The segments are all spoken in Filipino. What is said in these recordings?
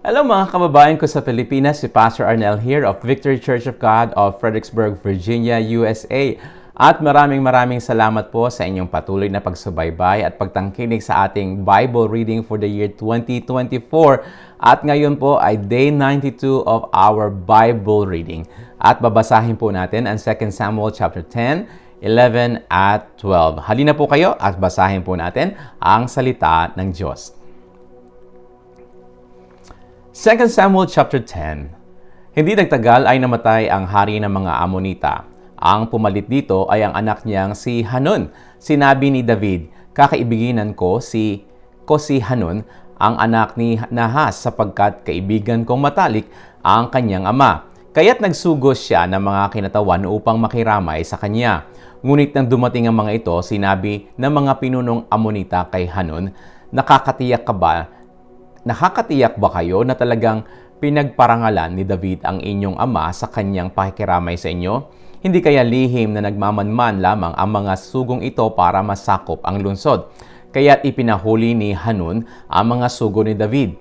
Hello mga kababayan ko sa Pilipinas, si Pastor Arnel here of Victory Church of God of Fredericksburg, Virginia, USA. At maraming salamat po sa inyong patuloy na pagsubaybay at pagtangkilik sa ating Bible reading for the year 2024. At ngayon po ay day 92 of our Bible reading. At babasahin po natin ang 2 Samuel chapter 10, 11 at 12. Halina po kayo at basahin po natin ang salita ng Diyos. 2 Samuel chapter 10. Hindi nagtagal ay namatay ang hari ng mga Amonita. Ang pumalit dito ay ang anak niyang si Hanun. Sinabi ni David, "Kakaibiginan ko si Hanun, ang anak ni Nahas, sapagkat kaibigan kong matalik ang kanyang ama." Kaya't nagsugos siya ng mga kinatawan upang makiramay sa kanya. Ngunit nang dumating ang mga ito, sinabi ng mga pinunong Amonita kay Hanun, Nakakatiyak ba kayo na talagang pinagparangalan ni David ang inyong ama sa kanyang pakikiramay sa inyo? Hindi kaya lihim na nagmamanman lamang ang mga sugong ito para masakop ang lungsod? Kaya't ipinahuli ni Hanun ang mga sugo ni David.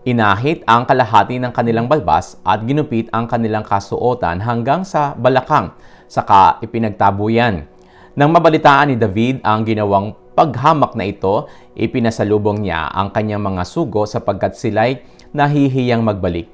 Inahit ang kalahati ng kanilang balbas at ginupit ang kanilang kasuotan hanggang sa balakang, saka ipinagtabo yan. Nang mabalitaan ni David ang ginawang paghamak na ito, ipinasalubong niya ang kanyang mga sugo sapagkat sila'y nahihiyang magbalik.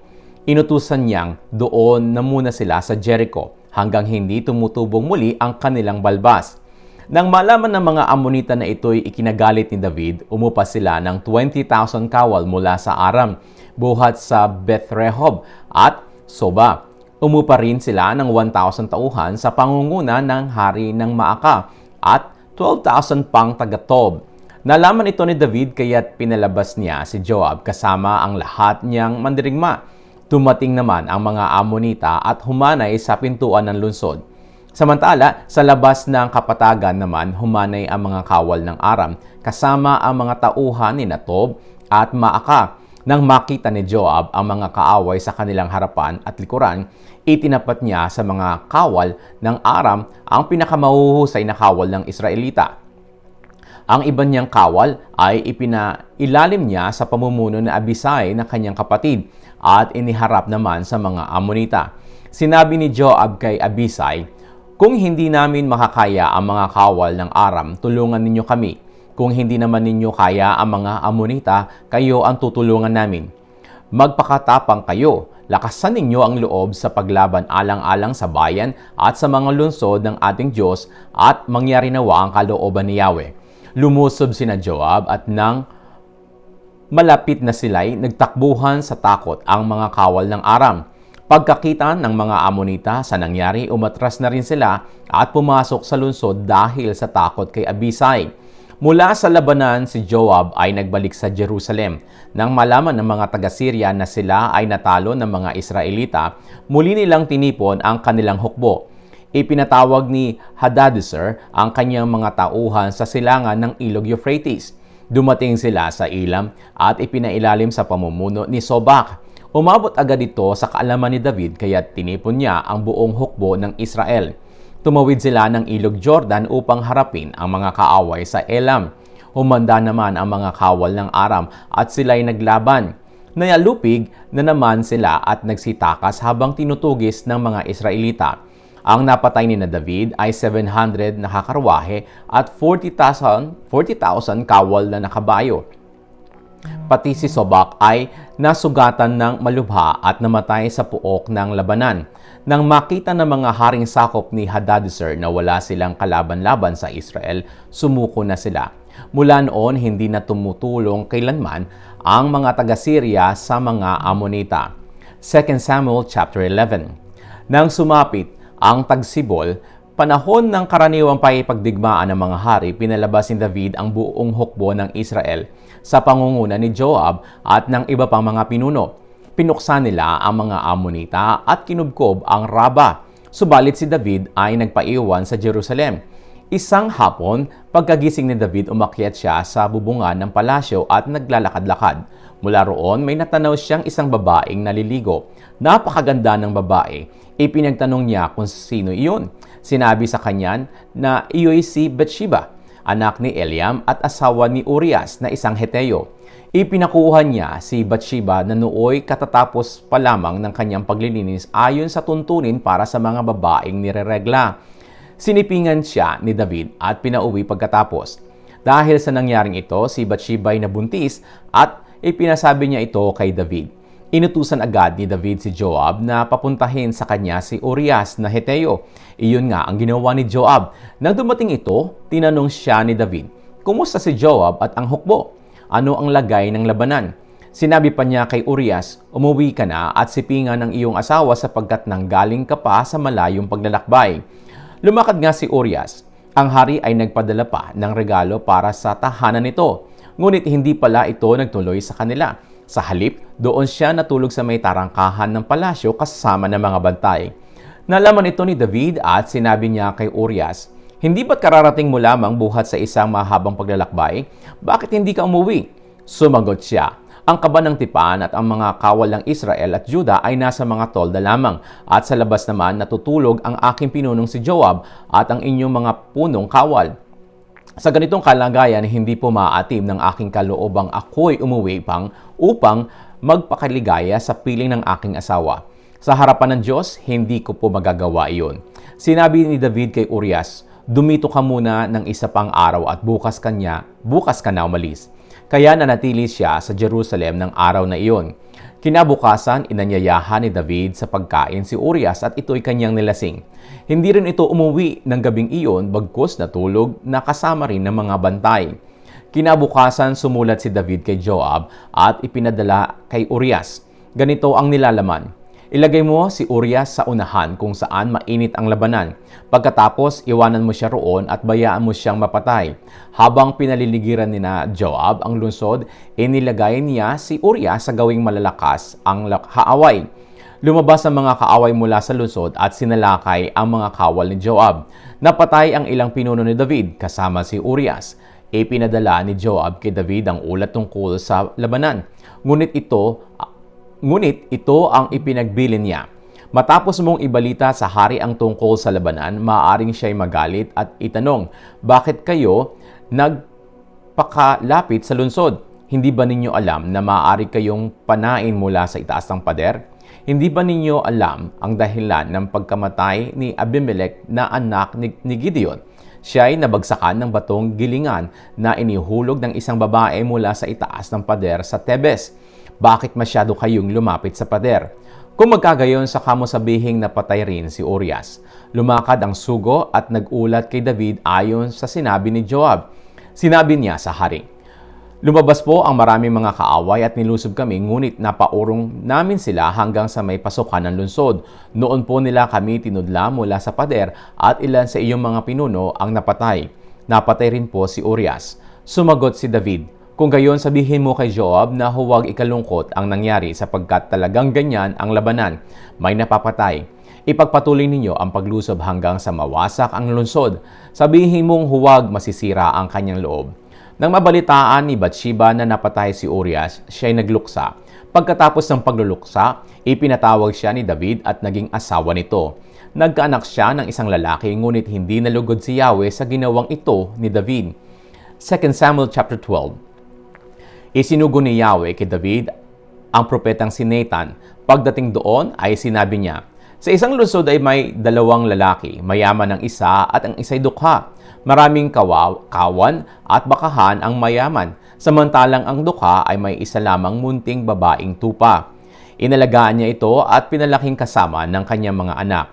Inutusan niyang doon na muna sila sa Jericho hanggang hindi tumutubong muli ang kanilang balbas. Nang malaman ng mga Amonita na ito'y ikinagalit ni David, umupa sila ng 20,000 kawal mula sa Aram, buhat sa Beth-rehob at Soba. Umupa rin sila ng 1,000 tauhan sa pangunguna ng hari ng Maaka at 12,000 pang taga-Tob. Nalaman ito ni David kaya't pinalabas niya si Joab kasama ang lahat niyang mandirigma. Dumating naman ang mga Amonita at humanay sa pintuan ng lungsod. Samantala, sa labas ng kapatagan naman humanay ang mga kawal ng Aram kasama ang mga tauhan ni Tob at Maaka. Nang makita ni Joab ang mga kaaway sa kanilang harapan at likuran, itinapat niya sa mga kawal ng Aram ang pinakamahuhusay na kawal ng Israelita. Ang iba niyang kawal ay ipinailalim niya sa pamumuno ni Abisai na kanyang kapatid at iniharap naman sa mga Amonita. Sinabi ni Joab kay Abisai, "Kung hindi namin makakaya ang mga kawal ng Aram, tulungan ninyo kami. Kung hindi naman ninyo kaya ang mga Amonita, kayo ang tutulungan namin. Magpakatapang kayo. Lakasan ninyo ang loob sa paglaban alang-alang sa bayan at sa mga lungsod ng ating Diyos at mangyari nawa ang kalooban ni Yahweh." Lumusob sina Joab at nang malapit na sila'y nagtakbuhan sa takot ang mga kawal ng Aram. Pagkakita ng mga Amonita sa nangyari, umatras na rin sila at pumasok sa lungsod dahil sa takot kay Abisai. Mula sa labanan, si Joab ay nagbalik sa Jerusalem. Nang malaman ng mga taga-Syria na sila ay natalo ng mga Israelita, muli nilang tinipon ang kanilang hukbo. Ipinatawag ni Hadadezer ang kanyang mga tauhan sa silangan ng Ilog Euphrates. Dumating sila sa Elam at ipinailalim sa pamumuno ni Sobak. Umabot agad ito sa kaalaman ni David kaya't tinipon niya ang buong hukbo ng Israel. Tumawid sila ng Ilog Jordan upang harapin ang mga kaaway sa Elam. Humanda naman ang mga kawal ng Aram at sila'y naglaban. Nayalupig na naman sila at nagsitakas habang tinutugis ng mga Israelita. Ang napatay ni David ay 700 na kakarwahe at 40,000 kawal na nakabayo. Pati si Sobak ay nasugatan ng malubha at namatay sa puok ng labanan. Nang makita ng mga haring sakop ni Hadadezer na wala silang kalaban-laban sa Israel, sumuko na sila. Mula noon, hindi na tumutulong kailanman ang mga taga-Syria sa mga Amonita. 2 Samuel chapter 11. Nang sumapit ang tagsibol, panahon ng karaniwang pakikipagdigmaan ng mga hari, pinalabas ni David ang buong hukbo ng Israel sa pangunguna ni Joab at ng iba pang mga pinuno. Pinuksan nila ang mga Amonita at kinubkob ang Raba. Subalit si David ay nagpaiwan sa Jerusalem. Isang hapon, pagkagising ni David, umakyat siya sa bubungan ng palasyo at naglalakad-lakad. Mula roon, may natanaw siyang isang babaeng naliligo. Napakaganda ng babae. Ipinagtanong niya kung sino iyon. Sinabi sa kanya na iyo'y si Bathsheba. anak ni Eliam at asawa ni Urias na isang Heteo. Ipinakuha niya si Bathsheba na nooy katatapos pa lamang ng kanyang paglilinis ayon sa tuntunin para sa mga babaeng nireregla. Sinipingan siya ni David at pinauwi pagkatapos. Dahil sa nangyaring ito, si Bathsheba ay nabuntis at ipinasabi niya ito kay David. Inutusan agad ni David si Joab na papuntahin sa kanya si Urias na Heteo. Iyon nga ang ginawa ni Joab. Nang dumating ito, tinanong siya ni David, "Kumusta si Joab at ang hukbo? Ano ang lagay ng labanan?" Sinabi pa niya kay Urias, "Umuwi ka na at sipingan ang iyong asawa sapagkat nanggaling ka pa sa malayong paglalakbay." Lumakad nga si Urias. Ang hari ay nagpadala pa ng regalo para sa tahanan nito. Ngunit hindi pala ito nagtuloy sa kanila. Sa halip, doon siya natulog sa may tarangkahan ng palasyo kasama ng mga bantay. Nalaman ito ni David at sinabi niya kay Urias, "Hindi ba't kararating mo lamang buhat sa isang mahabang paglalakbay? Bakit hindi ka umuwi?" Sumagot siya, "Ang kaba ng tipan at ang mga kawal ng Israel at Juda ay nasa mga tolda lamang, at sa labas naman natutulog ang aking pinunong si Joab at ang inyong mga punong kawal. Sa ganitong kalagayan, hindi po maaatim ng aking kaloobang ako'y umuwi upang magpakaligaya sa piling ng aking asawa. Sa harapan ng Diyos, hindi ko po magagawa iyon." Sinabi ni David kay Urias, "Dumito ka muna ng isa pang araw at bukas ka na umalis." Kaya nanatili siya sa Jerusalem ng araw na iyon. Kinabukasan, inanyayahan ni David sa pagkain si Urias at ito'y kanyang nilasing. Hindi rin ito umuwi ng gabing iyon bagkus natulog na kasama rin ng mga bantay. Kinabukasan, sumulat si David kay Joab at ipinadala kay Urias. Ganito ang nilalaman, "Ilagay mo si Urias sa unahan kung saan mainit ang labanan. Pagkatapos, iwanan mo siya roon at bayaan mo siyang mapatay." Habang pinaliligiran ni na Joab ang lungsod, inilagay niya si Urias sa gawing malalakas ang kaaway. Lumabas ang mga kaaway mula sa lungsod at sinalakay ang mga kawal ni Joab. Napatay ang ilang pinuno ni David kasama si Urias. Ipinadala ni Joab kay David ang ulat tungkol sa labanan. Ngunit ito ang ipinagbilin niya. Matapos mong ibalita sa hari ang tungkol sa labanan, maaaring siya'y magalit at itanong, "Bakit kayo nagpakalapit sa lungsod? Hindi ba ninyo alam na maaari kayong panain mula sa itaas ng pader? Hindi ba ninyo alam ang dahilan ng pagkamatay ni Abimelech na anak ni Gideon? Siya'y nabagsakan ng batong gilingan na inihulog ng isang babae mula sa itaas ng pader sa Tebes. Bakit masyado kayong lumapit sa pader? Kung magkagayon sa kamo sabihing napatay rin si Urias." Lumakad ang sugo at nagulat kay David ayon sa sinabi ni Joab. Sinabi niya sa hari, "Lumabas po ang maraming mga kaaway at nilusob kami, ngunit napaurong namin sila hanggang sa may pasukan ng lungsod. Noon po nila kami tinudla mula sa pader at ilan sa iyong mga pinuno ang napatay. Napatay rin po si Urias." Sumagot si David, "Kung gayon, sabihin mo kay Joab na huwag ikalungkot ang nangyari sapagkat talagang ganyan ang labanan. May napapatay. Ipagpatuloy ninyo ang paglusob hanggang sa mawasak ang lungsod. Sabihin mong huwag masisira ang kanyang loob." Nang mabalitaan ni Bathsheba na napatay si Urias, siya'y nagluksa. Pagkatapos ng pagluluksa, ipinatawag siya ni David at naging asawa nito. Nagkaanak siya ng isang lalaki, ngunit hindi nalugod si Yahweh sa ginawang ito ni David. 2 Samuel chapter 12. Isinugo ni Yahweh kay David ang propetang si Nathan. Pagdating doon ay sinabi niya, "Sa isang lungsod ay may dalawang lalaki, mayaman ang isa at ang isa'y dukha. Maraming kawan at bakahan ang mayaman, samantalang ang dukha ay may isa lamang munting babaeng tupa. Inalagaan niya ito at pinalaking kasama ng kanyang mga anak.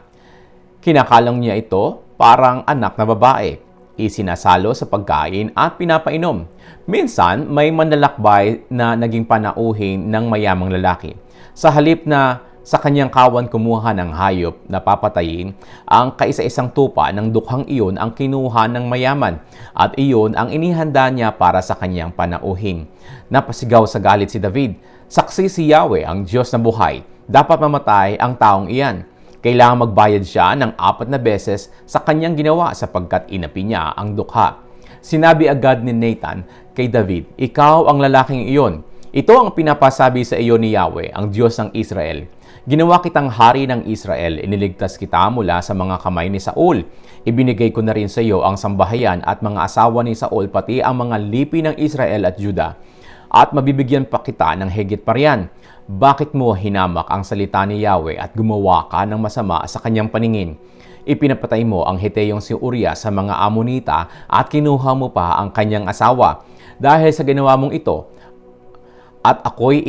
Kinakalang niya ito parang anak na babae. Isinasalo sa pagkain at pinapainom. Minsan, may manlalakbay na naging panauhin ng mayamang lalaki. Sa halip na sa kanyang kawan kumuha ng hayop na papatayin, ang kaisa-isang tupa ng dukhang iyon ang kinuha ng mayaman at iyon ang inihanda niya para sa kanyang panauhin." Napasigaw sa galit si David, "Saksi si Yahweh, ang Diyos na buhay. Dapat mamatay ang taong iyan. Kailangang magbayad siya ng 4 na beses sa kanyang ginawa sapagkat inapi niya ang dukha." Sinabi agad ni Nathan kay David, "Ikaw ang lalaking iyon. Ito ang pinapasabi sa iyo ni Yahweh, ang Diyos ng Israel. Ginawa kitang hari ng Israel, iniligtas kita mula sa mga kamay ni Saul. Ibinigay ko na rin sa iyo ang sambahayan at mga asawa ni Saul, pati ang mga lipi ng Israel at Juda. At mabibigyan pa kita ng higit pa riyan. Bakit mo hinamak ang salita ni Yahweh at gumawa ka ng masama sa kanyang paningin? Ipinapatay mo ang Heteyong si Urias sa mga Amonita at kinuha mo pa ang kanyang asawa. Dahil sa ginawa mong ito, at ako'y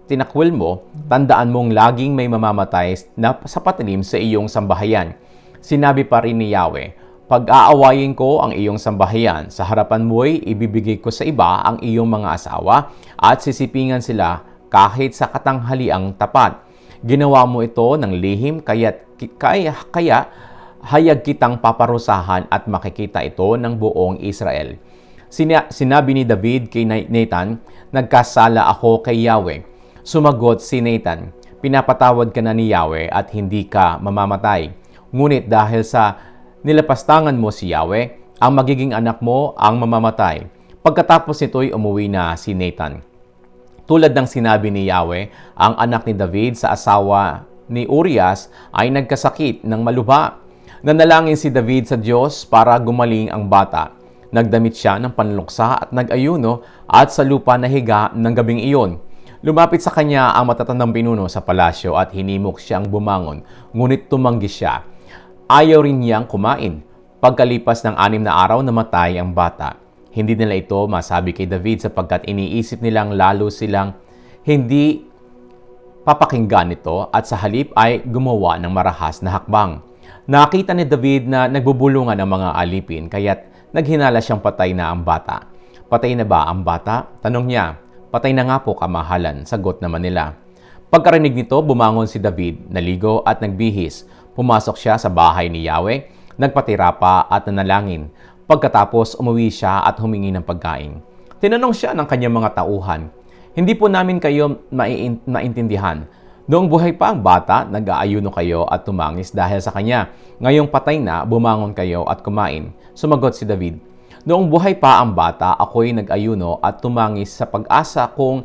tinakwil mo, tandaan mong laging may mamamatay na sa patalim sa iyong sambahayan. Sinabi pa rin ni Yahweh, pag-aawayin ko ang iyong sambahayan, sa harapan mo'y ibibigay ko sa iba ang iyong mga asawa at sisipingan sila kahit sa katanghaliang tapat. Ginawa mo ito ng lihim, kaya hayag kitang paparusahan at makikita ito ng buong Israel. Sinabi ni David kay Nathan, nagkasala ako kay Yahweh. Sumagot si Nathan, pinapatawad ka na ni Yahweh at hindi ka mamamatay. Ngunit dahil sa nilapastangan mo si Yahweh, ang magiging anak mo ang mamamatay. Pagkatapos nito'y umuwi na si Nathan. Tulad ng sinabi ni Yahweh, ang anak ni David sa asawa ni Urias ay nagkasakit ng malubha. Nanalangin si David sa Diyos para gumaling ang bata. Nagdamit siya ng panluksa at nag-ayuno at sa lupa nahiga ng gabing iyon. Lumapit sa kanya ang matatandang pinuno sa palasyo at hinimok siyang bumangon, ngunit tumanggi siya. Ayaw rin niyang kumain. Pagkalipas ng 6 na araw, namatay ang bata. Hindi nila ito masabi kay David sapagkat iniisip nilang lalo silang hindi papakinggan ito at sa halip ay gumawa ng marahas na hakbang. Nakita ni David na nagbubulungan ang mga alipin kaya't naghinala siyang patay na ang bata. Patay na ba ang bata? Tanong niya. Patay na nga po, kamahalan, sagot naman nila. Pagkarinig nito, bumangon si David, naligo at nagbihis. Pumasok siya sa bahay ni Yahweh, nagpatira pa at nanalangin. Pagkatapos, umuwi siya at humingi ng pagkain. Tinanong siya ng kanyang mga tauhan, hindi po namin kayo maintindihan. Noong buhay pa ang bata, nag-aayuno kayo at tumangis dahil sa kanya. Ngayong patay na, bumangon kayo at kumain. Sumagot si David, noong buhay pa ang bata, ako'y nag-ayuno at tumangis sa pag-asa kung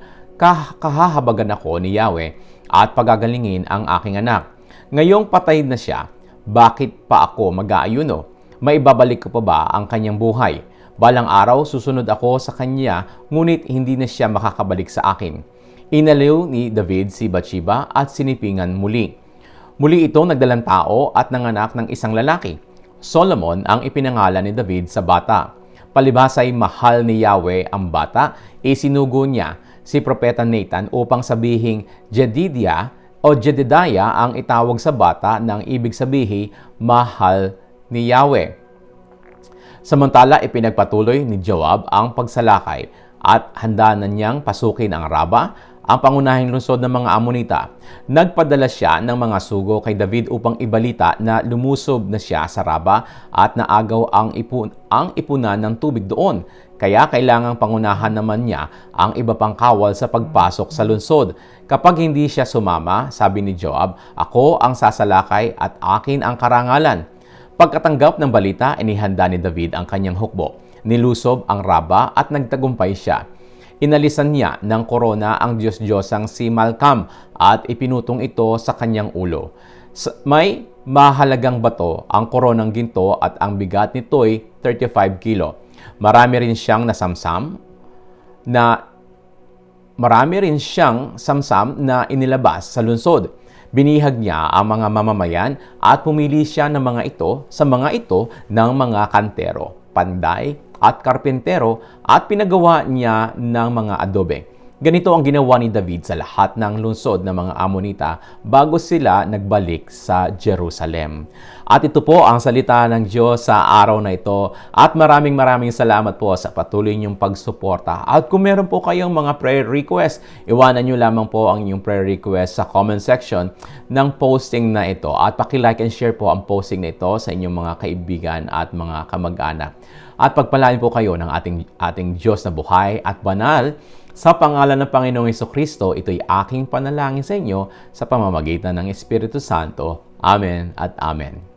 kahahabagan ako ni Yahweh at pagagalingin ang aking anak. Ngayong patay na siya, bakit pa ako mag-aayuno? Maibabalik ko pa ba ang kanyang buhay? Balang araw, susunod ako sa kanya, ngunit hindi na siya makakabalik sa akin. Inaliw ni David si Bathsheba at sinipingan muli. Muli itong nagdalang tao at nanganak ng isang lalaki. Solomon ang ipinangalan ni David sa bata. Palibhasa'y mahal ni Yahweh ang bata, isinugo niya si Propeta Nathan upang sabihing Jedidiah o Jedidiah ang itawag sa bata nang ibig sabihin mahal ni Yahweh. Samantala, ipinagpatuloy ni Joab ang pagsalakay at handa na niyang pasukin ang Raba, ang pangunahing lungsod ng mga Amonita. Nagpadala siya ng mga sugo kay David upang ibalita na lumusob na siya sa Raba at naagaw ang ipunan ng tubig doon. Kaya kailangang pangunahan naman niya ang iba pang kawal sa pagpasok sa lungsod. Kapag hindi siya sumama, sabi ni Joab, ako ang sasalakay at akin ang karangalan. Pagkatanggap ng balita, inihanda ni David ang kanyang hukbo. Nilusob ang Raba at nagtagumpay siya. Inalisan niya ng korona ang Diyos-Diyosang si Malcam at ipinutong ito sa kanyang ulo. May mahalagang bato ang koronang ginto at ang bigat nito'y 35 kilo. Marami rin siyang samsam na inilabas sa lungsod. Binihag niya ang mga mamamayan at pumili siya ng mga ito ng mga kantero, panday at karpentero at pinagawa niya ng mga adobe. Ganito ang ginawa ni David sa lahat ng lungsod ng mga Amonita bago sila nagbalik sa Jerusalem. At ito po ang salita ng Diyos sa araw na ito. At maraming salamat po sa patuloy niyong pagsuporta. At kung meron po kayong mga prayer request, iwanan niyo lamang po ang inyong prayer request sa comment section ng posting na ito. At paki-like and share po ang posting na ito sa inyong mga kaibigan at mga kamag-anak. At pagpalain po kayo ng ating Diyos na buhay at banal. Sa pangalan ng Panginoong Hesukristo, ito'y aking panalangin sa inyo sa pamamagitan ng Espiritu Santo. Amen at Amen.